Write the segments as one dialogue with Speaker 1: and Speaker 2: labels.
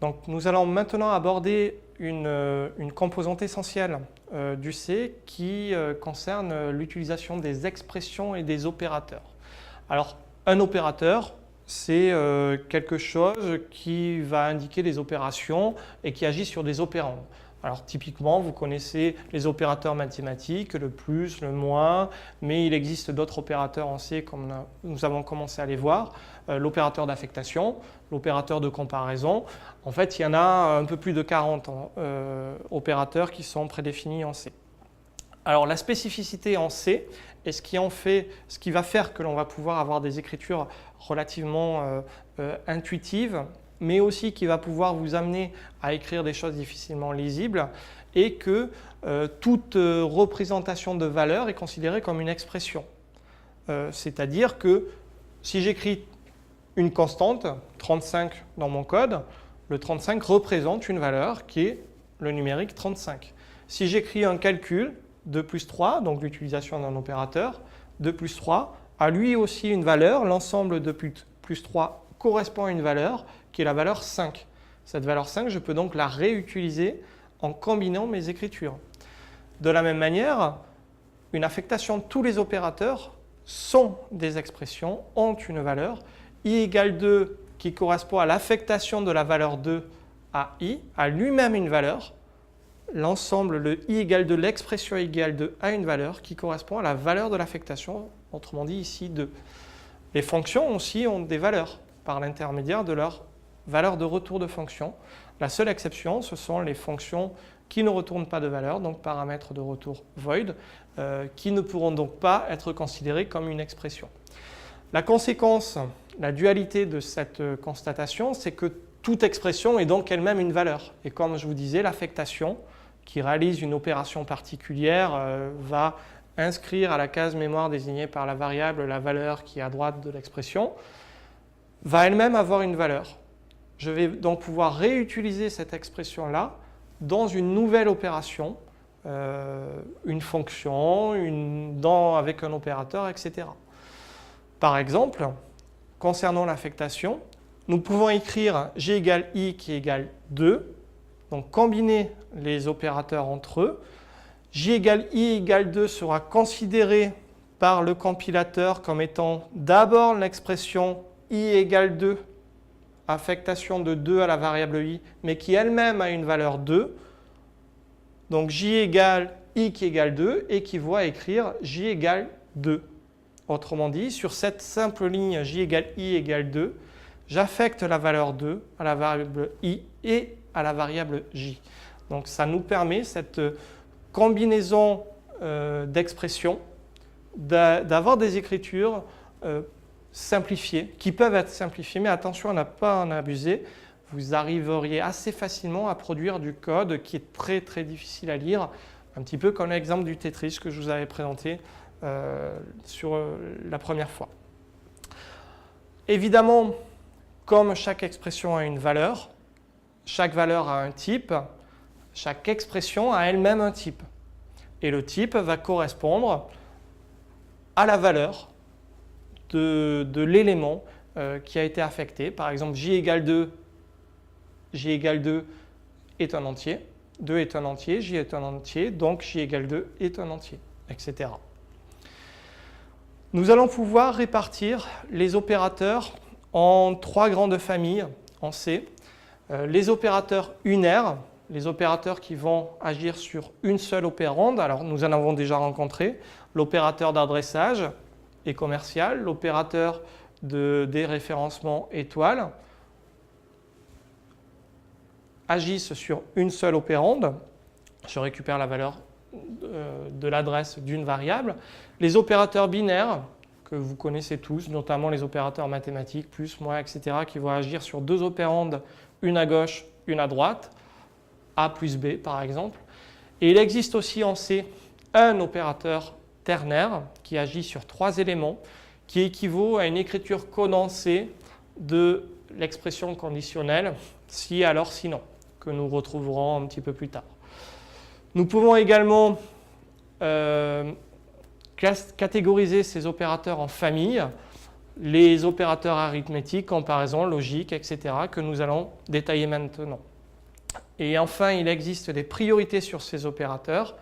Speaker 1: Donc nous allons maintenant aborder une composante essentielle du C qui concerne l'utilisation des expressions et des opérateurs. Alors un opérateur, c'est quelque chose qui va indiquer des opérations et qui agit sur des opérandes. Alors typiquement, vous connaissez les opérateurs mathématiques, le plus, le moins, mais il existe d'autres opérateurs en C comme nous avons commencé à les voir. L'opérateur d'affectation, l'opérateur de comparaison. En fait, il y en a un peu plus de 40 opérateurs qui sont prédéfinis en C. Alors la spécificité en C, et ce qui va faire que l'on va pouvoir avoir des écritures relativement intuitives, mais aussi qui va pouvoir vous amener à écrire des choses difficilement lisibles, et que toute représentation de valeur est considérée comme une expression. C'est-à-dire que si j'écris une constante, 35 dans mon code, le 35 représente une valeur qui est le numérique 35. Si j'écris un calcul, 2 plus 3, donc l'utilisation d'un opérateur, 2 plus 3 a lui aussi une valeur, l'ensemble de plus 3 correspond à une valeur qui est la valeur 5. Cette valeur 5, je peux donc la réutiliser en combinant mes écritures. De la même manière, une affectation de tous les opérateurs sont des expressions, ont une valeur. I égale 2 qui correspond à l'affectation de la valeur 2 à I a lui-même une valeur. L'ensemble, le I égale 2, l'expression I égale 2 a une valeur qui correspond à la valeur de l'affectation, autrement dit ici 2. Les fonctions aussi ont des valeurs par l'intermédiaire de leur valeur de retour de fonction. La seule exception, ce sont les fonctions qui ne retournent pas de valeur, donc paramètres de retour void, qui ne pourront donc pas être considérés comme une expression. La conséquence, la dualité de cette constatation, c'est que toute expression est donc elle-même une valeur. Et comme je vous disais, l'affectation, qui réalise une opération particulière, va inscrire à la case mémoire désignée par la variable la valeur qui est à droite de l'expression, va elle-même avoir une valeur. Je vais donc pouvoir réutiliser cette expression-là dans une nouvelle opération, une fonction, avec un opérateur, etc. Par exemple, concernant l'affectation, nous pouvons écrire G égale I qui égale 2, donc combiner les opérateurs entre eux. J égale I égale 2 sera considéré par le compilateur comme étant d'abord l'expression I égale 2, affectation de 2 à la variable I, mais qui elle-même a une valeur 2. Donc J égale I qui égale 2 équivaut à écrire J égale 2. Autrement dit, sur cette simple ligne J égale I égale 2, j'affecte la valeur 2 à la variable I et à la variable J. Donc ça nous permet, cette combinaison d'expressions, d'avoir des écritures simplifiées, qui peuvent être simplifiées, mais attention à ne pas en abuser. Vous arriveriez assez facilement à produire du code qui est très très difficile à lire, un petit peu comme l'exemple du Tetris que je vous avais présenté sur la première fois. Évidemment, comme chaque expression a une valeur, chaque valeur a un type, chaque expression a elle-même un type. Et le type va correspondre à la valeur de l'élément qui a été affecté. Par exemple, J égale 2 est un entier, 2 est un entier, J est un entier, donc J égale 2 est un entier, etc. Nous allons pouvoir répartir les opérateurs en 3 grandes familles en C. Les opérateurs unaires, les opérateurs qui vont agir sur une seule opérande. Alors nous en avons déjà rencontré. L'opérateur d'adressage et commercial, l'opérateur de déréférencement étoile, agissent sur une seule opérande. Je récupère la valeur de l'adresse d'une variable. Les opérateurs binaires, que vous connaissez tous, notamment les opérateurs mathématiques, plus, moins, etc., qui vont agir sur 2 opérandes, une à gauche, une à droite, A plus B par exemple. Et il existe aussi en C un opérateur ternaire qui agit sur 3 éléments, qui équivaut à une écriture condensée de l'expression conditionnelle, si alors sinon, que nous retrouverons un petit peu plus tard. Nous pouvons également catégoriser ces opérateurs en familles. les opérateurs arithmétiques, comparaison, logique, etc., que nous allons détailler maintenant. Et enfin, il existe des priorités sur ces opérateurs.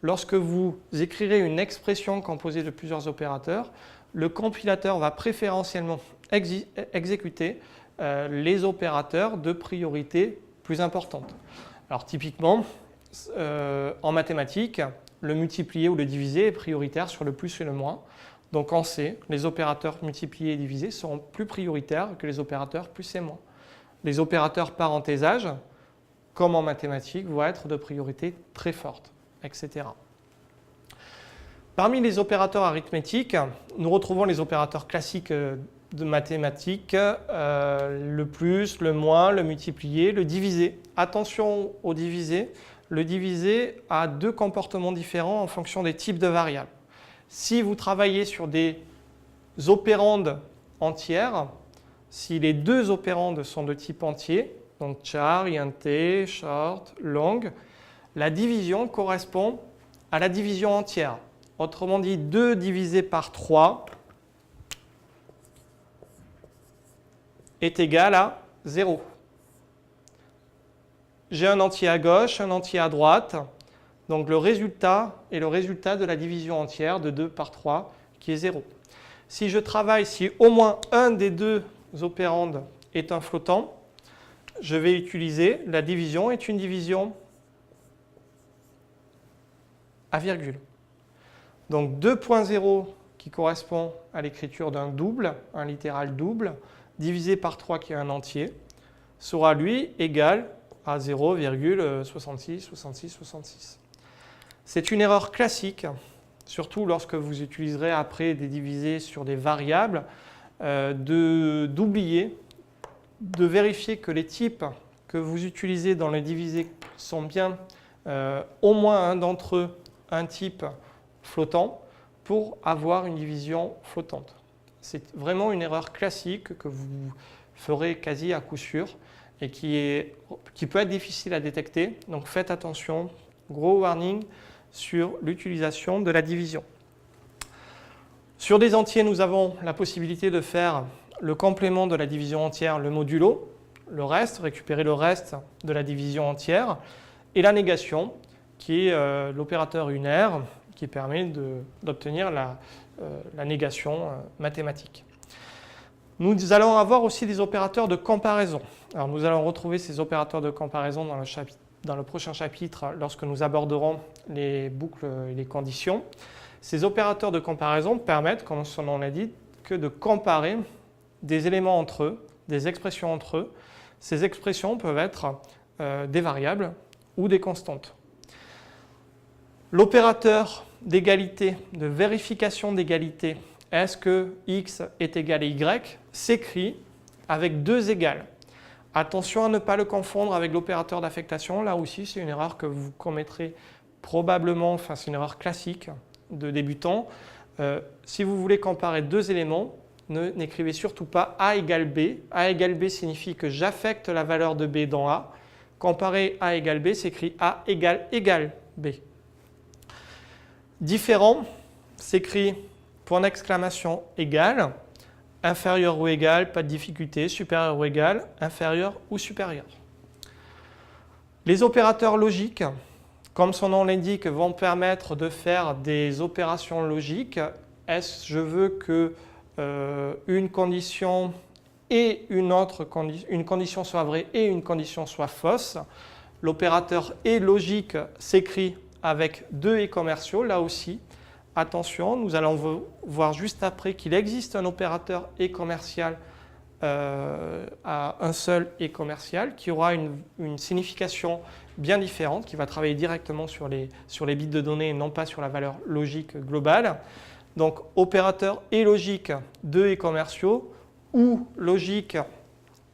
Speaker 1: Lorsque vous écrirez une expression composée de plusieurs opérateurs, le compilateur va préférentiellement exécuter les opérateurs de priorité plus importante. Alors typiquement, en mathématiques, le multiplier ou le diviser est prioritaire sur le plus et le moins. Donc en C, les opérateurs multipliés et divisés seront plus prioritaires que les opérateurs plus et moins. Les opérateurs parenthésage, comme en mathématiques, vont être de priorité très forte, etc. Parmi les opérateurs arithmétiques, nous retrouvons les opérateurs classiques de mathématiques, le plus, le moins, le multiplié, le divisé. Attention au divisé. Le divisé a deux comportements différents en fonction des types de variables. Si vous travaillez sur des opérandes entières, si les deux opérandes sont de type entier, donc char, int, short, long, la division correspond à la division entière. Autrement dit, 2 divisé par 3 est égal à 0. J'ai un entier à gauche, un entier à droite. Donc le résultat est le résultat de la division entière de 2 par 3 qui est 0. Si je travaille, si au moins un des deux opérandes est un flottant, je vais utiliser la division est une division à virgule. Donc 2.0 qui correspond à l'écriture d'un double, un littéral double, divisé par 3 qui est un entier, sera lui égal à 0,66, 66, 66. C'est une erreur classique, surtout lorsque vous utiliserez après des divisés sur des variables, d'oublier, de vérifier que les types que vous utilisez dans les divisés sont bien au moins un d'entre eux un type flottant pour avoir une division flottante. C'est vraiment une erreur classique que vous ferez quasi à coup sûr et qui peut être difficile à détecter. Donc faites attention, gros warning sur l'utilisation de la division. Sur des entiers, nous avons la possibilité de faire le complément de la division entière, le modulo, le reste, récupérer le reste de la division entière, et la négation, qui est l'opérateur unaire, qui permet d'obtenir la négation mathématique. Nous allons avoir aussi des opérateurs de comparaison. Alors nous allons retrouver ces opérateurs de comparaison dans le prochain chapitre lorsque nous aborderons les boucles et les conditions. Ces opérateurs de comparaison permettent, comme son nom l'indique, que de comparer des éléments entre eux, des expressions entre eux. Ces expressions peuvent être des variables ou des constantes. L'opérateur d'égalité, de vérification d'égalité, est-ce que x est égal à y, s'écrit avec deux égales. Attention à ne pas le confondre avec l'opérateur d'affectation. Là aussi, c'est une erreur que vous commettrez probablement, enfin c'est une erreur classique de débutant. Si vous voulez comparer deux éléments, n'écrivez surtout pas A égale B. A égale B signifie que j'affecte la valeur de B dans A. Comparer A égale B s'écrit A égale B. Différent s'écrit point d'exclamation égal, inférieur ou égal, pas de difficulté, supérieur ou égal, inférieur ou supérieur. Les opérateurs logiques, comme son nom l'indique, vont permettre de faire des opérations logiques. Je veux que une condition et une condition soit vraie et une condition soit fausse. L'opérateur et logique s'écrit avec deux et commerciaux, là aussi. Attention, nous allons voir juste après qu'il existe un opérateur et commercial à un seul et commercial qui aura une signification bien différente, qui va travailler directement sur les bits de données et non pas sur la valeur logique globale. Donc opérateur et logique de et commerciaux ou logique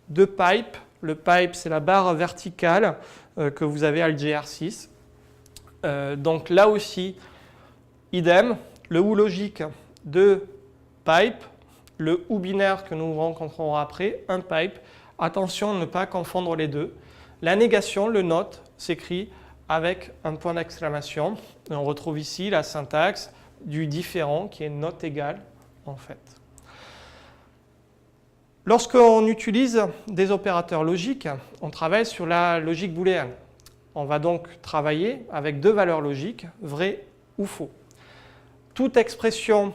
Speaker 1: de pipe. Le pipe, c'est la barre verticale que vous avez à l'GR6. Donc là aussi, idem, le ou logique de pipe, le ou binaire que nous rencontrerons après, un pipe. Attention à ne pas confondre les deux. La négation, le not, s'écrit avec un point d'exclamation. On retrouve ici la syntaxe du différent qui est not égal en fait. Lorsqu'on utilise des opérateurs logiques, on travaille sur la logique booléenne. On va donc travailler avec deux valeurs logiques, vrai ou faux. Toute expression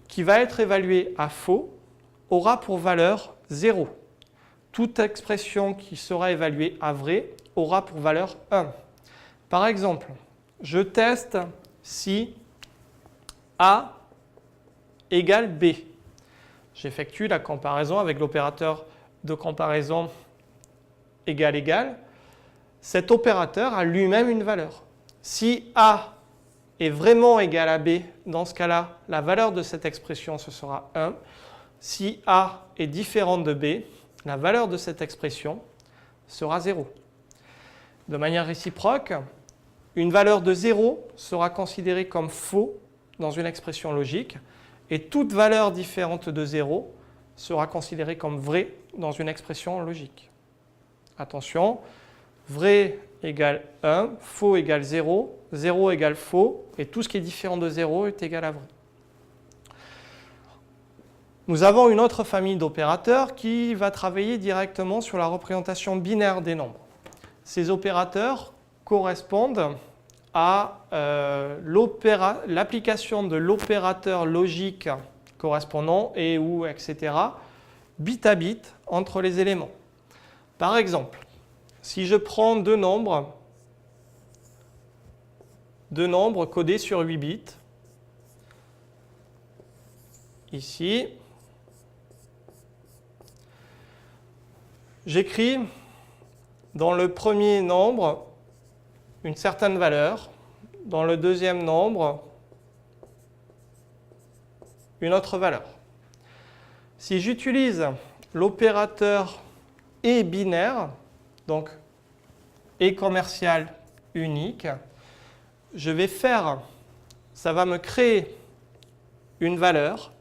Speaker 1: qui va être évaluée à faux aura pour valeur 0. Toute expression qui sera évaluée à vrai aura pour valeur 1. Par exemple, je teste si A égale B. J'effectue la comparaison avec l'opérateur de comparaison égal. Cet opérateur a lui-même une valeur. Si A est vraiment égal à B, dans ce cas-là, la valeur de cette expression, ce sera 1. Si A est différente de B, la valeur de cette expression sera 0. De manière réciproque, une valeur de 0 sera considérée comme faux dans une expression logique et toute valeur différente de 0 sera considérée comme vraie dans une expression logique. Attention, vrai égale 1, faux égale 0, 0 égale faux, et tout ce qui est différent de 0 est égal à vrai. Nous avons une autre famille d'opérateurs qui va travailler directement sur la représentation binaire des nombres. Ces opérateurs correspondent à l'application de l'opérateur logique correspondant et ou etc. bit à bit entre les éléments. Par exemple, si je prends deux nombres codés sur 8 bits, ici, j'écris dans le premier nombre une certaine valeur, dans le deuxième nombre une autre valeur. Si j'utilise l'opérateur et binaire, donc et commercial unique, ça va me créer une valeur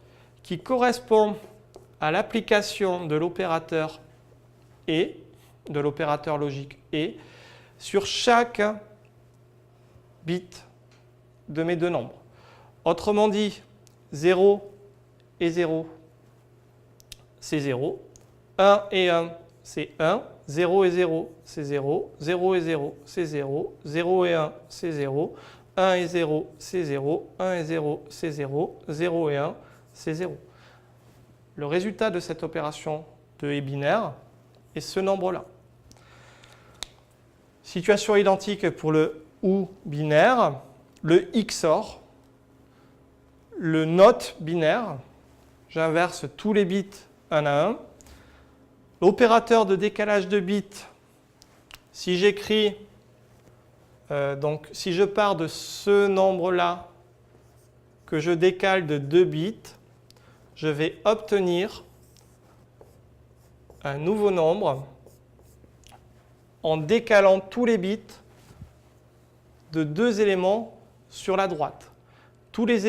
Speaker 1: qui correspond à l'application de l'opérateur et, de l'opérateur logique et, sur chaque bit de mes deux nombres. Autrement dit, 0 et 0, c'est 0. 1 et 1, c'est 1. 0 et 0, c'est 0. 0 et 0, c'est 0. 0 et 1, c'est 0. 1 et 0, c'est 0. 1 et 0, c'est 0. 0 et 1, c'est 0. Le résultat de cette opération de et binaire est ce nombre-là. Situation identique pour le ou binaire, le XOR, le NOT binaire, j'inverse tous les bits 1 à 1. L'opérateur de décalage de bits, si j'écris, donc si je pars de ce nombre-là, que je décale de 2 bits, je vais obtenir un nouveau nombre en décalant tous les bits de 2 éléments sur la droite. Tous les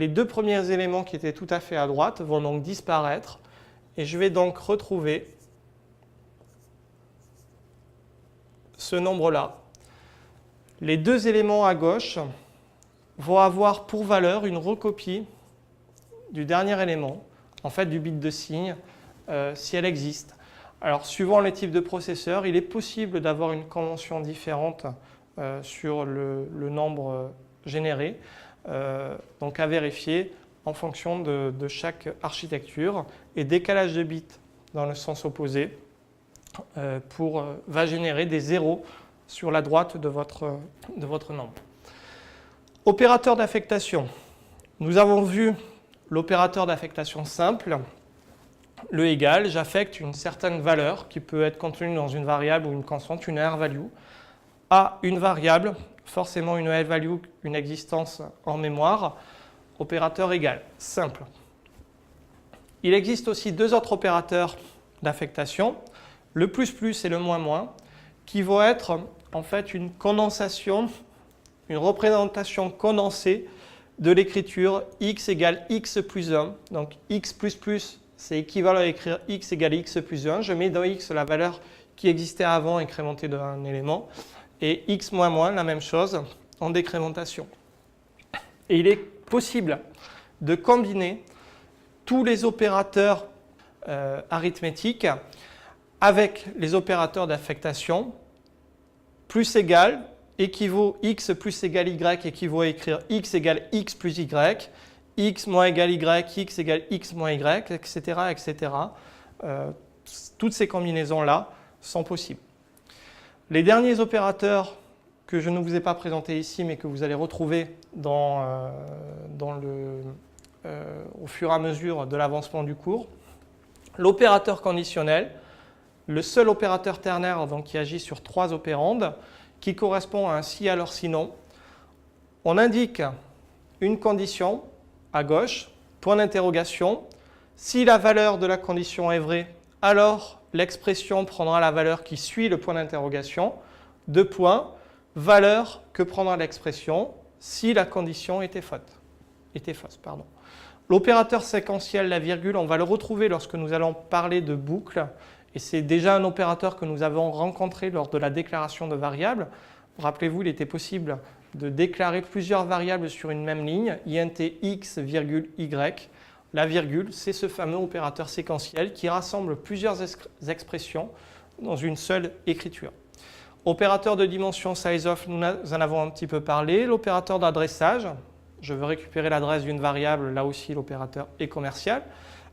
Speaker 1: deux premiers éléments qui étaient tout à fait à droite vont donc disparaître et je vais donc retrouver ce nombre-là. Les deux éléments à gauche vont avoir pour valeur une recopie du dernier élément, en fait du bit de signe, si elle existe. Alors, suivant les types de processeurs, il est possible d'avoir une convention différente sur le nombre généré, donc à vérifier en fonction de chaque architecture. Et décalage de bits dans le sens opposé va générer des zéros sur la droite de votre nombre. Opérateur d'affectation. Nous avons vu l'opérateur d'affectation simple, le égal, j'affecte une certaine valeur qui peut être contenue dans une variable ou une constante, une R-value, à une variable, forcément une R-value, une existence en mémoire, opérateur égal, simple. Il existe aussi deux autres opérateurs d'affectation, le plus et le moins, qui vont être en fait une condensation, une représentation condensée de l'écriture x égale x plus 1. Donc x++, c'est équivalent à écrire x égale x plus 1. Je mets dans x la valeur qui existait avant incrémentée d'un élément. Et x moins, la même chose en décrémentation. Et il est possible de combiner tous les opérateurs arithmétique avec les opérateurs d'affectation. Plus égal équivaut x plus égal y équivaut à écrire x égale x plus y, x moins égal y, x égale x moins y, etc. etc. Toutes ces combinaisons-là sont possibles. Les derniers opérateurs que je ne vous ai pas présentés ici, mais que vous allez retrouver au fur et à mesure de l'avancement du cours. L'opérateur conditionnel, le seul opérateur ternaire donc, qui agit sur 3 opérandes, qui correspond à un si alors sinon. On indique une condition à gauche, point d'interrogation. Si la valeur de la condition est vraie, alors l'expression prendra la valeur qui suit le point d'interrogation. 2 points, valeur que prendra l'expression si la condition était fausse. L'opérateur séquentiel, la virgule, on va le retrouver lorsque nous allons parler de boucle. Et c'est déjà un opérateur que nous avons rencontré lors de la déclaration de variables. Rappelez-vous, il était possible de déclarer plusieurs variables sur une même ligne, int x, virgule, y. La virgule, c'est ce fameux opérateur séquentiel qui rassemble plusieurs expressions dans une seule écriture. Opérateur de dimension sizeof, nous en avons un petit peu parlé. L'opérateur d'adressage, je veux récupérer l'adresse d'une variable, là aussi l'opérateur est commercial.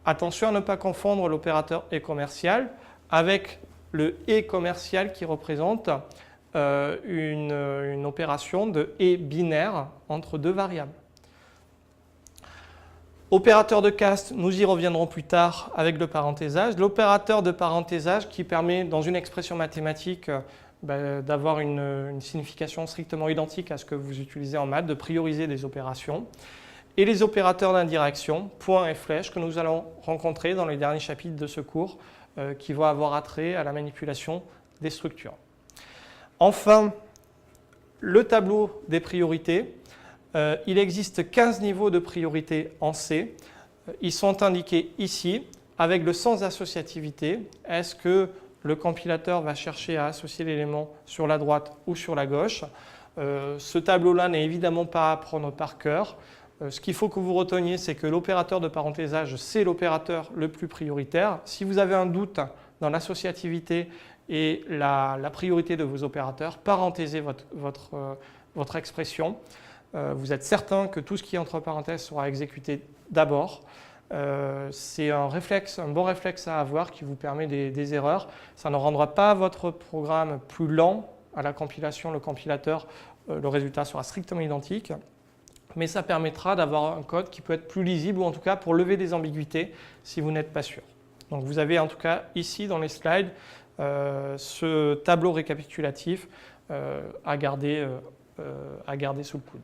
Speaker 1: Attention à ne pas confondre l'opérateur est commercial avec le et commercial qui représente une opération de et binaire entre 2 variables. Opérateur de caste, nous y reviendrons plus tard avec le parenthésage. L'opérateur de parenthésage qui permet dans une expression mathématique d'avoir une signification strictement identique à ce que vous utilisez en maths, de prioriser des opérations. Et les opérateurs d'indirection, point et flèche, que nous allons rencontrer dans les derniers chapitres de ce cours, qui vont avoir attrait à la manipulation des structures. Enfin, le tableau des priorités. Il existe 15 niveaux de priorité en C. Ils sont indiqués ici avec le sens d'associativité. Est-ce que le compilateur va chercher à associer l'élément sur la droite ou sur la gauche? Ce tableau-là n'est évidemment pas à apprendre par cœur. Ce qu'il faut que vous reteniez, c'est que l'opérateur de parenthésage, c'est l'opérateur le plus prioritaire. Si vous avez un doute dans l'associativité et la priorité de vos opérateurs, parenthésez votre expression. Vous êtes certain que tout ce qui est entre parenthèses sera exécuté d'abord. C'est un bon réflexe à avoir qui vous permet des erreurs. Ça ne rendra pas votre programme plus lent à la compilation. Le compilateur, le résultat sera strictement identique. Mais ça permettra d'avoir un code qui peut être plus lisible ou en tout cas pour lever des ambiguïtés si vous n'êtes pas sûr. Donc vous avez en tout cas ici dans les slides ce tableau récapitulatif à garder sous le coude.